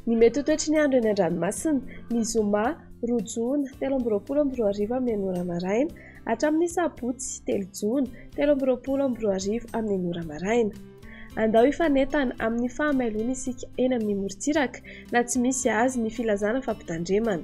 Ny mety ho toetry ny andro eny an-dranomasina ny zoma, roa jona, 13 amin'ny ora maraina, hatramin'ny sabotsy 3 jona, 13 amin'ny ora maraina. Andao hifanentana amin'ny fahamailona isika eny amin'ny morontsiraka na tsy misy azy ny filazana fampitandremana.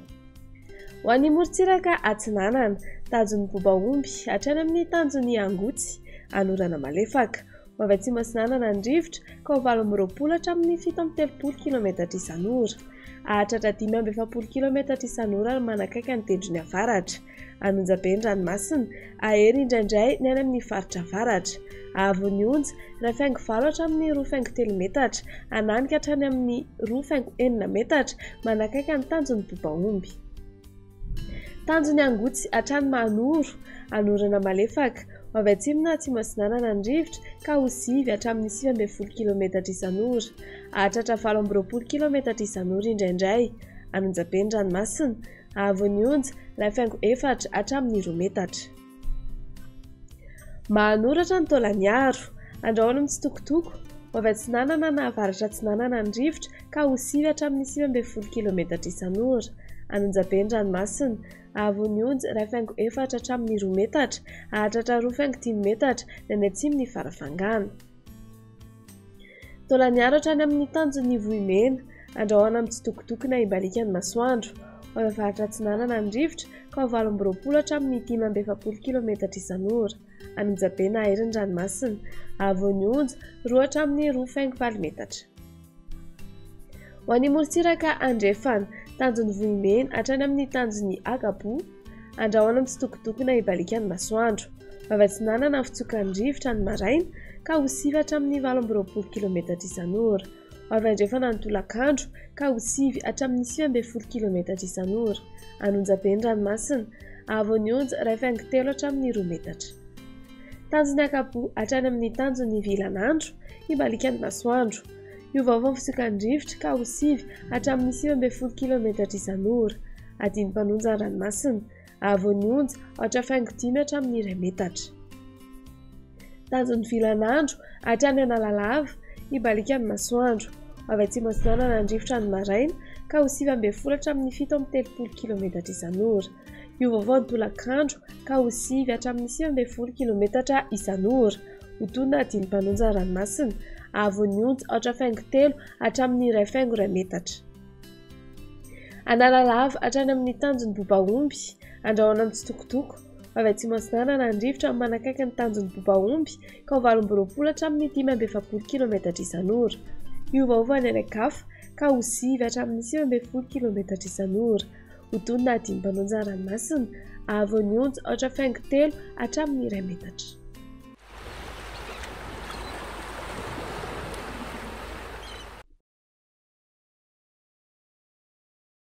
Ho an'ny morontsiraka atsinanana, tanjon'ny bobaomby hatrany amin'ny tanjon'ny angotsy, anorana malefaka. Ho avy atsimo atsinanana ny rivotra ka ho 8 hatramin'ny 7 kilometatra isan'ora. Ahatratra 5 kilometatra isan'ora ary manakaiky ny tendrony avaratra. Anonjabe ny ranomasina, ahery indraindray ny any amin'ny faritra avaratra. Ahavon'ny onja, 2.7 hatramin'ny 2.3 metatra, ananika hatrany amin'ny 2.9 metatra, manakaiky ny tanjon'ny bobaomby. Tanjon'ny angotsy hatrany manoro, anorana malefaka. Ho avy atsimo na atsimo atsinanana ny rivotra ka ho 9 hatramin'ny 9 kilometatra isan'ora. Ahatratra 18 kilometatra isan'ora indraindray. Anonjabe ny ranomasina, ahavon'ny onja, 2.4 hatramin'ny 2 metatra. Mahanoratra ny taolan'aro, andrahoana mitsitokotoko. Ho avy atsinanana na avaratra atsinanana ny rivotra ka ho 9 hatramin'ny 19 kilometatra isan'ora. Anonjabe ny ranomasina, ahavon'ny onja, 2.4 hatramin'ny 2 metatra, ahatratra 2.5 metatra ny atsimony farafangana. Taolan'aro hatrany amin'ny tanjon'ny vohimena, andrahoana mitsitokotoko na imbalika ny masoandro. Ho avy avaratra atsinanana ny rivotra ka ho 20 hatramin'ny 15 kilometatra isan'ora. Anonjabe na ahery ny ranomasina, ahavon'ny onja, 2 hatramin'ny 2.4 metatra. Ho an'ny morontsiraka andrefana, tanjon'ny vohimena hatrany amin'ny tanjon'ny akabo, andrahoana mitsitokotoko na ibalika ny masoandro. Ho avy atsinanana ny fitsokan'ny rivotra ny maraina ka ho 9 hatramin'ny 18 kilometatra isan'ora. Ho avy andrefana ny tolakandro ka ho 9 hatramin'ny 19 kilometatra isan'ora. Anonjabe ny ranomasina, ahavon'ny onja, 2.3 hatramin'ny 2 metatra. Tanjon'ny akabo hatrany amin'ny tanjon'ny vilanandro, ibalika ny masoandro. Iovaova ny fitsokan'ny rivotra ka ho 9 hatramin'ny 19 kilometatra isan'ora. Adiny mpanonja ny ranomasina, ahavon'ny onja, 8.5 hatramin'ny 2 metatra. Tanjon'ny vilanandro hatrany analalava, ibalika ny masoandro. Ho avy atsimo atsinanana ny rivotra ny maraina ka ho 9 hatramin'ny 17 kilometatra isan'ora. Iovaova ny tolakandro ka ho 9 hatramin'ny 19 kilometatra isan'ora. Ho toy ny adiny mpanonja ny ranomasina, ahavon'ny onja, 8.3 hatramin'ny 2.2 metatra. Analalava hatrany amin'ny tanjon'ny bobaomby, andrahoana mitsitokotoko. Ho avy atsimo atsinanana ny rivotra manakaiky ny tanjon'ny bobaomby ka ho 20 hatramin'ny 15 kilometatra isan'ora. Iovaova ny anakafa ka ho 9 hatramin'ny 19 kilometatra isan'ora. Ho toy ny adiny mpanonja ny ranomasina, ahavon'ny onja, 8.3 hatramin'ny 2 metatra.